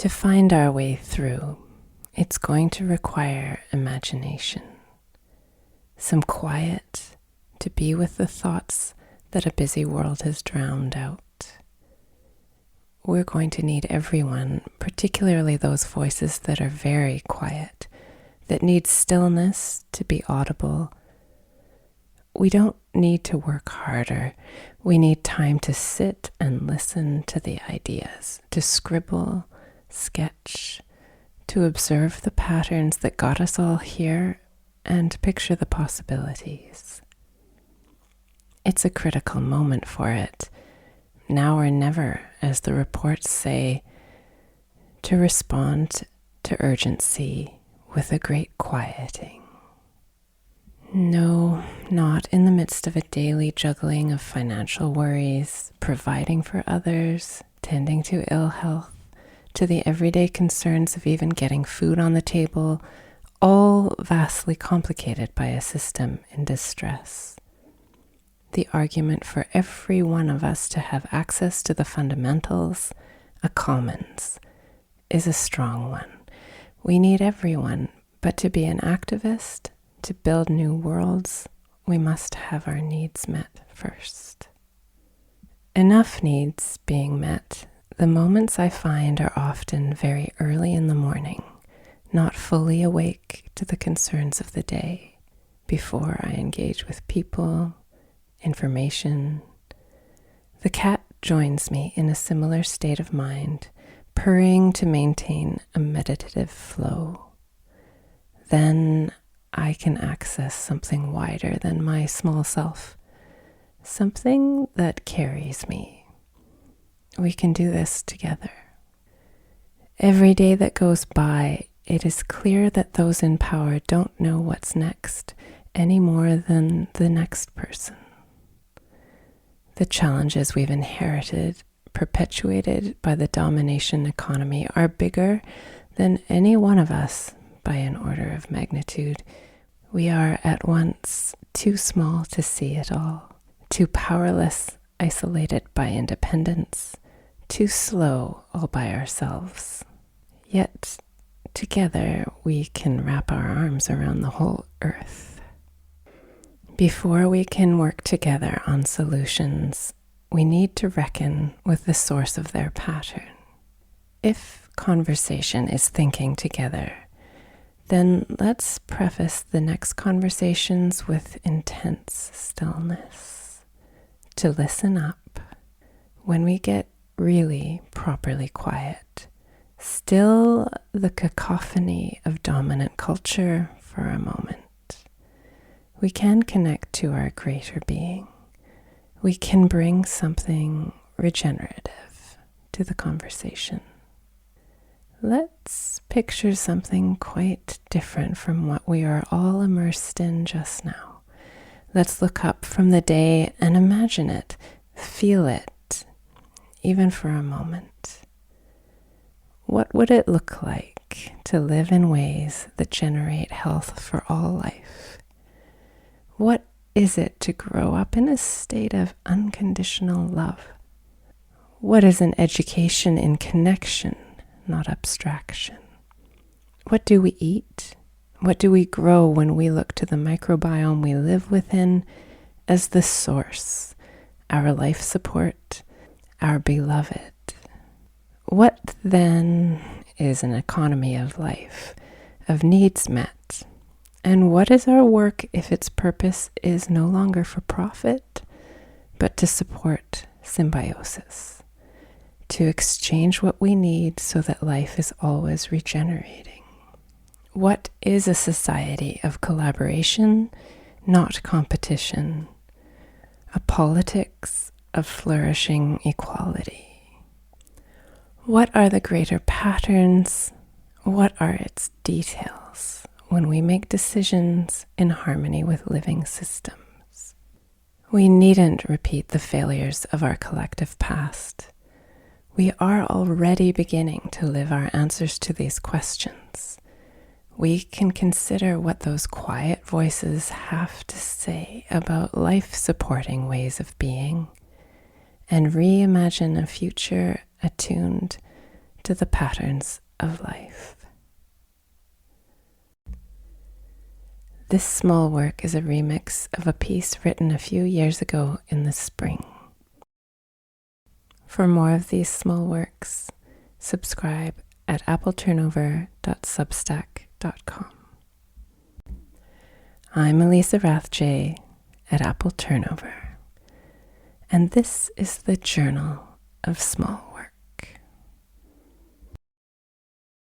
To find our way through, it's going to require imagination, some quiet to be with the thoughts that a busy world has drowned out. We're going to need everyone, particularly those voices that are very quiet, that need stillness to be audible. We don't need to work harder. We need time to sit and listen to the ideas, to scribble, sketch, to observe the patterns that got us all here and picture the possibilities. It's a critical moment for it, now or never, as the reports say, to respond to urgency with a great quieting. No, not in the midst of a daily juggling of financial worries, providing for others, tending to ill health, to the everyday concerns of even getting food on the table, all vastly complicated by a system in distress. The argument for every one of us to have access to the fundamentals, a commons, is a strong one. We need everyone, but to be an activist, to build new worlds, we must have our needs met first. Enough needs being met, the moments I find are often very early in the morning, not fully awake to the concerns of the day, before I engage with people, information. The cat joins me in a similar state of mind, purring to maintain a meditative flow. Then I can access something wider than my small self, something that carries me. We can do this together. Every day that goes by, it is clear that those in power don't know what's next any more than the next person. The challenges we've inherited, perpetuated by the domination economy, are bigger than any one of us by an order of magnitude. We are at once too small to see it all, too powerless, isolated by independence, too slow all by ourselves. Yet together we can wrap our arms around the whole earth. Before we can work together on solutions, we need to reckon with the source of their pattern. If conversation is thinking together, then let's preface the next conversations with intense stillness. To listen up when we get really properly quiet, still the cacophony of dominant culture for a moment. We can connect to our greater being. We can bring something regenerative to the conversation. Let's picture something quite different from what we are all immersed in just now. Let's look up from the day and imagine it, feel it, even for a moment. What would it look like to live in ways that generate health for all life? What is it to grow up in a state of unconditional love? What is an education in connection, not abstraction? What do we eat? What do we grow when we look to the microbiome we live within as the source, our life support, our beloved? What then is an economy of life, of needs met? And what is our work if its purpose is no longer for profit, but to support symbiosis, to exchange what we need so that life is always regenerating? What is a society of collaboration, not competition, a politics of flourishing equality? What are the greater patterns? What are its details when we make decisions in harmony with living systems? We needn't repeat the failures of our collective past. We are already beginning to live our answers to these questions. We can consider what those quiet voices have to say about life-supporting ways of being and reimagine a future attuned to the patterns of life. This small work is a remix of a piece written a few years ago in the spring. For more of these small works, subscribe at appleturnover.substack.com. I'm Elisa Rathje at Apple Turnover, and this is the Journal of Small Work.